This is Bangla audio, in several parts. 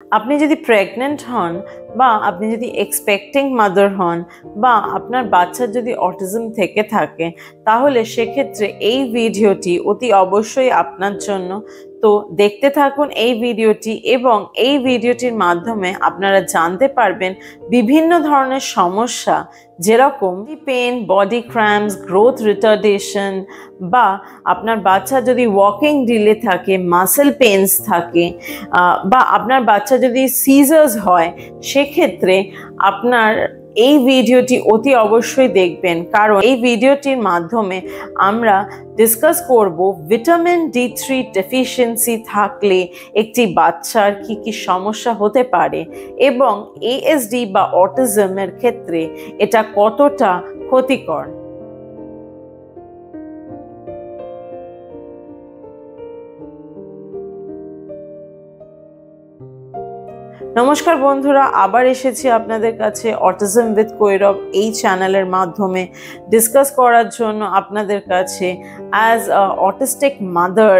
আপনি যদি প্রেগনেন্ট হন বা আপনি যদি এক্সপেক্টিং মাদার হন বা আপনার বাচ্চার যদি অটিজম থেকে থাকে, তাহলে সেক্ষেত্রে এই ভিডিওটি অতি অবশ্যই আপনার জন্য। তো দেখতে থাকুন এই ভিডিওটি, এবং এই ভিডিওটির মাধ্যমে আপনারা জানতে পারবেন বিভিন্ন ধরনের সমস্যা, যেরকম pain, body cramps, growth retardation, বা আপনার বাচ্চা যদি ওয়াকিং ডিলে থাকে, মাসেল পেনস থাকে, বা আপনার বাচ্চা যদি সিজার্স হয়, সেক্ষেত্রে আপনার এই ভিডিওটি অতি অবশ্যই দেখবেন, কারণ এই ভিডিওটির মাধ্যমে আমরা ডিসকাস করব ভিটামিন D3 ডেফিসিয়েন্সি থাকলে একটি বাচ্চার কি কি সমস্যা হতে পারে, এবং ASD বা অটিজমের ক্ষেত্রে এটা কতটা ক্ষতিকর। নমস্কার বন্ধুরা, আবার এসেছি আপনাদের কাছে অটিজম উইথ কৈরব এই চ্যানেলের মাধ্যমে ডিসকাস করার জন্য আপনাদের কাছে অ্যাজ আ অটিস্টিক মাদার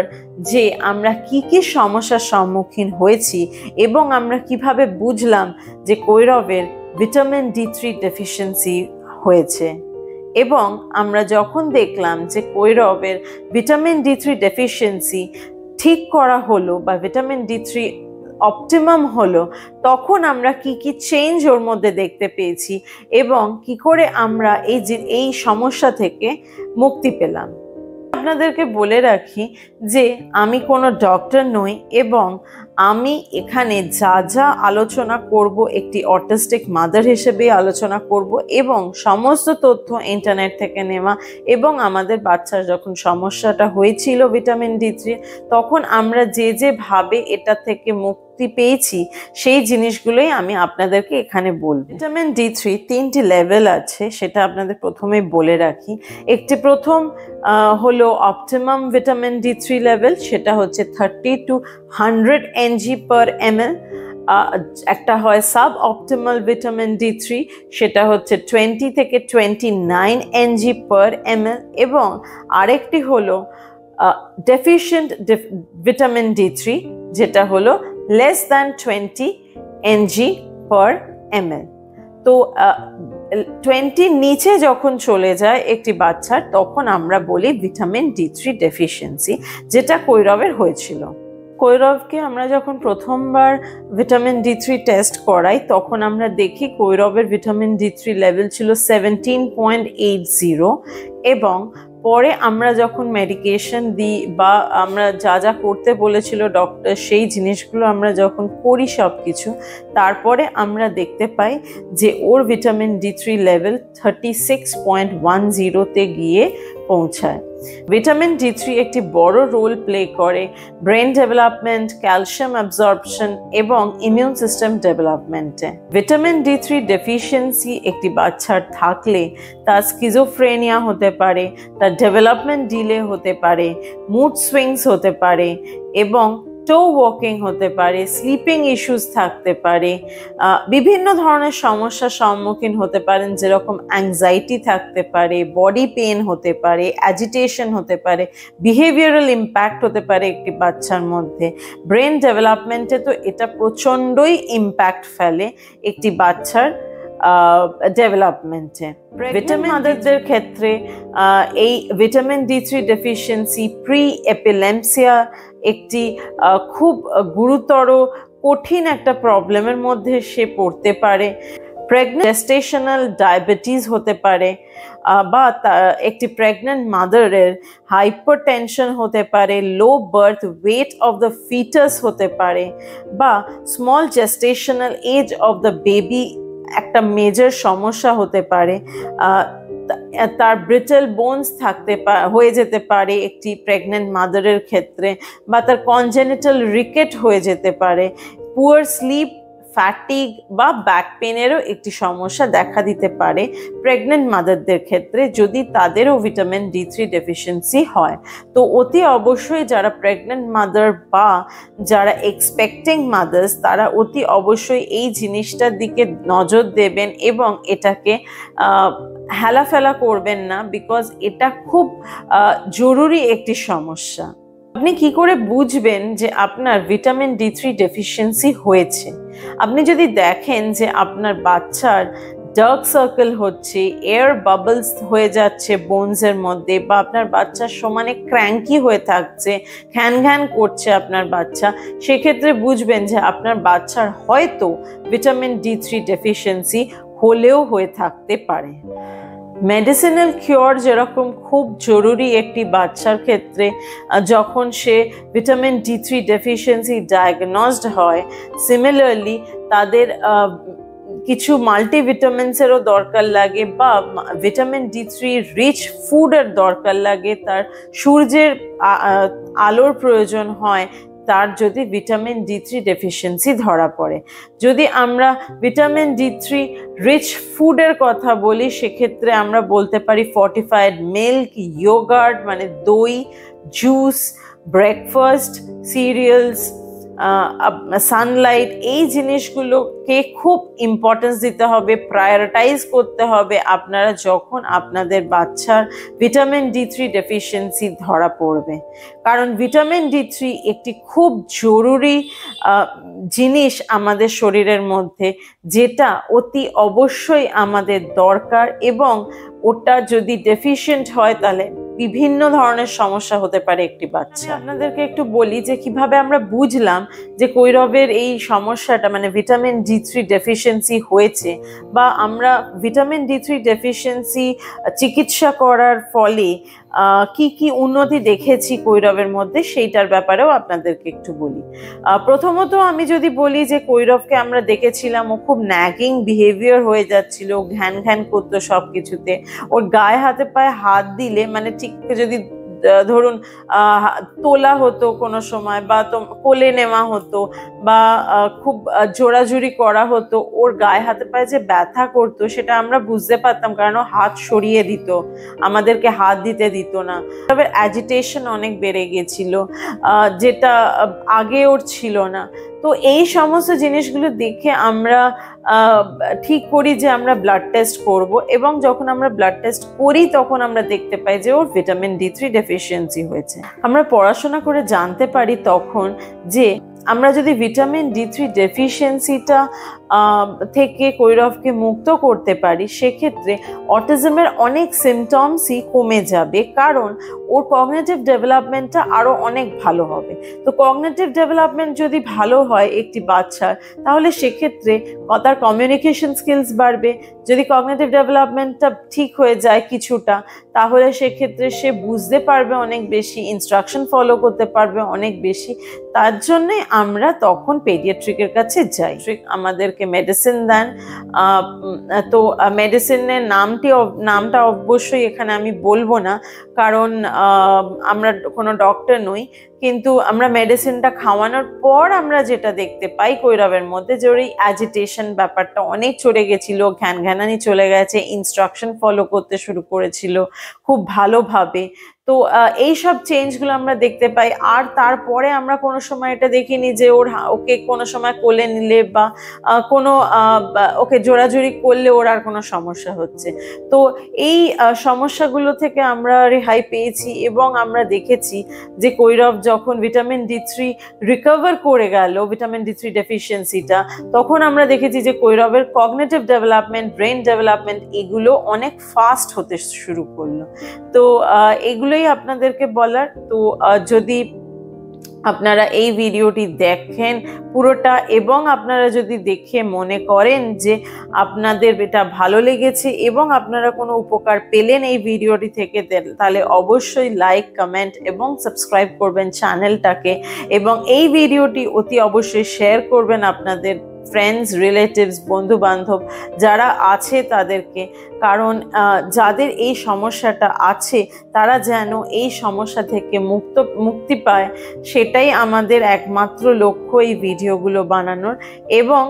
যে আমরা কি কি সমস্যার সম্মুখীন হয়েছি এবং আমরা কিভাবে বুঝলাম যে কৈরবের ভিটামিন D3 ডেফিসিয়েন্সি হয়েছে, এবং আমরা যখন দেখলাম যে কৈরবের ভিটামিন D3 ডেফিসিয়েন্সি ঠিক করা হলো বা ভিটামিন D3 অপটিমাম হলো, তখন আমরা কি কি চেঞ্জ ওর মধ্যে দেখতে পেয়েছি এবং কি করে আমরা এই সমস্যা থেকে মুক্তি পেলাম। আপনাদেরকে বলে রাখি যে আমি কোনো ডক্টর নই, এবং আমি এখানে যা যা আলোচনা করব একটি অটিস্টিক মাদার হিসেবে আলোচনা করব, এবং সমস্ত তথ্য ইন্টারনেট থেকে নেওয়া, এবং আমাদের বাচ্চার যখন সমস্যাটা হয়েছিল ভিটামিন D3, তখন আমরা যেভাবে এটা থেকে মুক্তি পেয়েছি সেই জিনিসগুলোই আমি আপনাদেরকে এখানে বলবো। ভিটামিন D3 তিনটি লেভেল আছে, সেটা আপনাদের প্রথমেই বলে রাখি। একটি প্রথম হলো অপটিমাম ভিটামিন D3 লেভেল, সেটা হচ্ছে 30 to 100 ng/ml। একটা হয় সাব অপটিমাল ভিটামিন D3, সেটা হচ্ছে 20 থেকে 29 ng/ml, এবং আরেকটি হলো ডেফিশিয়েন্ট ভিটামিন D3, যেটা হলো less than 20 ng/ml। তো 20 নিচে যখন চলে যায় একটি বাচ্চার, তখন আমরা বলি ভিটামিন D3 ডেফিসিয়েন্সি, যেটা কৈরবের হয়েছিল। কৈরবকে আমরা যখন প্রথমবার ভিটামিন D3 টেস্ট করাই, তখন আমরা দেখি কৈরবের ভিটামিন D3 লেভেল ছিল 17.80, এবং পরে আমরা যখন মেডিকেশন দিই বা আমরা যা যা করতে বলেছিল ডক্টর, সেই জিনিসগুলো আমরা যখন করি সব কিছু, তারপরে আমরা দেখতে পাই যে ওর ভিটামিন D3 লেভেল 36.10-তে গিয়ে পৌঁছায়। ভিটামিন D3 একটি বড় রোল প্লে করে ব্রেন ডেভেলপমেন্ট, ক্যালসিয়াম অ্যাবজর্পশন এবং ইমিউন সিস্টেম ডেভেলপমেন্টে। ভিটামিন D3 ডেফিসিয়েন্সি একটি বাচ্চার থাকলে তার স্কিজোফ্রেনিয়া হতে পারে, তার ডেভেলপমেন্ট ডিলে হতে পারে, মুড সুইংস হতে পারে, এবং টো ওয়াকিং হতে পারে, স্লিপিং ইস্যুস থাকতে পারে, বিভিন্ন ধরনের সমস্যার সম্মুখীন হতে পারেন, যেরকম অ্যাংজাইটি থাকতে পারে, বডি পেন হতে পারে, অ্যাজিটেশন হতে পারে, বিহেভিয়ারাল ইম্প্যাক্ট হতে পারে একটি বাচ্চার মধ্যে। ব্রেন ডেভেলপমেন্টে তো এটা প্রচণ্ডই ইম্প্যাক্ট ফেলে একটি বাচ্চার ডেভেলপমেন্টে। ভিটামিন মাদারদের ক্ষেত্রে এই ভিটামিন D3 ডেফিসিয়েন্সি প্রি এপিলেমসিয়া একটি খুব গুরুতর কঠিন একটা প্রবলেমের মধ্যে সে পড়তে পারে। জেস্টেশনাল ডায়াবেটিস হতে পারে, বা একটি প্রেগনেন্ট মাদারের হাইপারটেনশন হতে পারে, low birth weight of the foetus হতে পারে, বা small gestational age of the baby একটা মেজর সমস্যা হতে পারে। তার ব্রিটল বোনস হয়ে যেতে পারে একটি প্রেগনেন্ট মাদারের ক্ষেত্রে, বা তার কনজেনিটাল রিকেট হয়ে যেতে পারে। পুয়ার স্লিপ, ফ্যাটিগ বা ব্যাক পেনেরও একটি সমস্যা দেখা দিতে পারে প্রেগনেন্ট মাদারদের ক্ষেত্রে, যদি তাদেরও ভিটামিন D3 ডেফিসিয়েন্সি হয়। তো অতি অবশ্যই যারা প্রেগনেন্ট মাদার বা যারা এক্সপেক্টিং মাদার্স, তারা অতি অবশ্যই এই জিনিসটার দিকে নজর দেবেন এবং এটাকে হেলাফেলা করবেন না, বিকজ এটা খুব জরুরি একটি সমস্যা। আপনি কি করে বুঝবেন যে আপনার ভিটামিন D3 ডেফিসিয়েন্সি হয়েছে? আপনি যদি দেখেন যে আপনার বাচ্চার ডার্ক সার্কেল হচ্ছে, এয়ার বাবলস হয়ে যাচ্ছে বোনসের মধ্যে, বা আপনার বাচ্চার সমানে ক্র্যাঙ্কি হয়ে থাকছে, ঘ্যান ঘ্যান করছে আপনার বাচ্চা, সেক্ষেত্রে বুঝবেন যে আপনার বাচ্চার হয়তো ভিটামিন D3 ডেফিসিয়েন্সি হলেও হয়ে থাকতে পারে। মেডিসিনাল কিওর যেরকম খুব জরুরি একটি বাচ্চার ক্ষেত্রে, যখন সে ভিটামিন D3 ডেফিসিয়েন্সি ডায়াগনজড হয়, সিমিলারলি তাদের কিছু মাল্টিভিটামিনসেরও দরকার লাগে, বা ভিটামিন D3 রিচ ফুডের দরকার লাগে, তার সূর্যের আলোর প্রয়োজন হয় তার যদি ভিটামিন D3 ডেফিসিয়েন্সি ধরা পড়ে। যদি আমরা ভিটামিন D3 রিচ ফুডের কথা বলি, সেক্ষেত্রে আমরা বলতে পারি ফর্টিফাইড মিল্ক, ইয়োগার্ট মানে দই, জুস, ব্রেকফাস্ট, সিরিয়ালস, সানলাইট, এই জিনিসগুলোকে খুব ইম্পর্টেন্স দিতে হবে, প্রায়োরিটাইজ করতে হবে আপনারা যখন আপনাদের বাচ্চার ভিটামিন D3 ডেফিসিয়েন্সি ধরা পড়বে। কারণ ভিটামিন D3 একটি খুব জরুরি জিনিস আমাদের শরীরের মধ্যে, যেটা অতি অবশ্যই আমাদের দরকার, এবং ওটা যদি ডেফিশিয়েন্ট হয় তাহলে বিভিন্ন ধরনের সমস্যা হতে পারে একটি বাচ্চা। আপনাদেরকে একটু বলি যে কিভাবে আমরা বুঝলাম যে কৈরবের এই সমস্যাটা মানে ভিটামিন D3 ডেফিসিয়েন্সি হয়েছে, বা আমরা ভিটামিন D3 ডেফিসিয়েন্সি চিকিৎসা করার ফলে কি কি উন্নতি দেখেছি কৈরবের মধ্যে, সেইটার ব্যাপারেও আপনাদেরকে একটু বলি। প্রথমত আমি যদি বলি যে কৈরবকে আমরা দেখেছিলাম ও খুব ন্যাগিং বিহেভিয়ার হয়ে যাচ্ছিল, ঘ্যান ঘ্যান করতো সব কিছুতে, ওর গায়ে হাতে পায়ে হাত দিলে মানে ঠিক যদি ধরুন তোলা হতো কোনো সময়, বা কোলে নেওয়া হতো, বা খুব জোরাজুরি করা হতো, ওর গায়ে হাতে পায়ে যে ব্যথা করতো সেটা আমরা বুঝতে পারতাম, কারণ ও হাত সরিয়ে দিত, আমাদেরকে হাত দিতে দিত না। তবে অ্যাজিটেশন অনেক বেড়ে গেছিল, যেটা আগে ওর ছিল না। তো এই সমস্ত জিনিসগুলো দেখে আমরা ঠিক করি যে আমরা ব্লাড টেস্ট করব, এবং যখন আমরা ব্লাড টেস্ট করি তখন আমরা দেখতে পাই যে ওর ভিটামিন D3 ডেফিসিয়েন্সি হয়েছে। আমরা পড়াশোনা করে জানতে পারি তখন যে আমরা যদি ভিটামিন D3 ডেফিসিয়েন্সিটা থেকে কৈরবকে মুক্ত করতে পারি, সেক্ষেত্রে অটিজমের অনেক সিমটমসই কমে যাবে, কারণ ওর কগনিটিভ ডেভেলপমেন্টটা আরও অনেক ভালো হবে। তো কগনিটিভ ডেভেলপমেন্ট যদি ভালো হয় একটি বাচ্চার, তাহলে সেক্ষেত্রে তার কমিউনিকেশন স্কিলস বাড়বে। যদি কগনিটিভ ডেভেলপমেন্টটা ঠিক হয়ে যায় কিছুটা, তাহলে সেক্ষেত্রে সে বুঝতে পারবে অনেক বেশি, ইনস্ট্রাকশন ফলো করতে পারবে অনেক বেশি। তার জন্যে আমরা তখন পেডিয়াট্রিকের কাছে যাই। আমাদেরকে মেডিসিন দেন। তো মেডিসিনের নামটা অবশ্যই এখানে আমি বলবো না, কারণ আমরা কোনো ডক্টর নই, কিন্তু আমরা মেডিসিনটা খাওয়ানোর পর আমরা যেটা দেখতে পাই কৈরবের মধ্যে, যে ওর এই অ্যাজিটেশন ব্যাপারটা অনেক চলে গেছিল, ঘ্যানঘ্যানানি চলে গেছে, ইনস্ট্রাকশন ফলো করতে শুরু করেছিল খুব ভালোভাবে। তো এইসব চেঞ্জগুলো আমরা দেখতে পাই। আর তারপরে আমরা কোনো সময় এটা দেখিনি যে ওকে কোনো সময় কোলে নিলে বা কোনো ওকে জোরাজুরি করলে ওর আর কোনো সমস্যা হচ্ছে। তো এই সমস্যাগুলো থেকে আমরা রেহাই পেয়েছি, এবং আমরা দেখেছি যে কৈরব যখন ভিটামিন D3 রিকভার করে গেল ভিটামিন D3 ডেফিসিয়েন্সিটা, তখন আমরা দেখেছি যে কৈরবের কগনিটিভ ডেভেলপমেন্ট, ব্রেন ডেভেলপমেন্ট এগুলো অনেক ফাস্ট হতে শুরু করলো। তো এগুলোই আপনাদেরকে বলার। তো যদি আপনারা এই ভিডিওটি দেখেন পুরোটা, এবং আপনারা যদি দেখে মনে করেন যে আপনাদের এটা ভালো লেগেছে এবং আপনারা কোনো উপকার পেলেন এই ভিডিওটি থেকে, তাহলে অবশ্যই লাইক, কমেন্ট এবং সাবস্ক্রাইব করবেন চ্যানেলটাকে, এবং এই ভিডিওটি অতি অবশ্যই শেয়ার করবেন আপনাদের ফ্রেন্ডস, রিলেটিভস, বন্ধু বান্ধব যারা আছে তাদেরকে, কারণ যাদের এই সমস্যাটা আছে তারা যেন এই সমস্যা থেকে মুক্তি পায়, সেটাই আমাদের একমাত্র লক্ষ্য এই ভিডিওগুলো বানানোর। এবং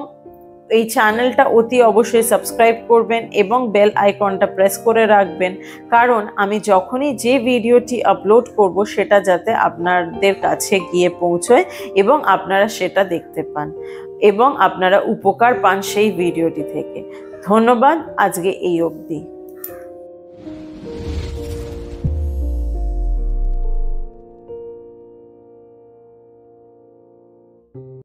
এই চ্যানেলটা অতি অবশ্যই সাবস্ক্রাইব করবেন এবং বেল আইকনটা প্রেস করে রাখবেন, কারণ আমি যখনই যে ভিডিওটি আপলোড করব সেটা যাতে আপনাদের কাছে গিয়ে পৌঁছয় এবং আপনারা সেটা দেখতে পান এবং আপনারা উপকার পান সেই ভিডিওটি থেকে। ধন্যবাদ, আজকে এই অবধি।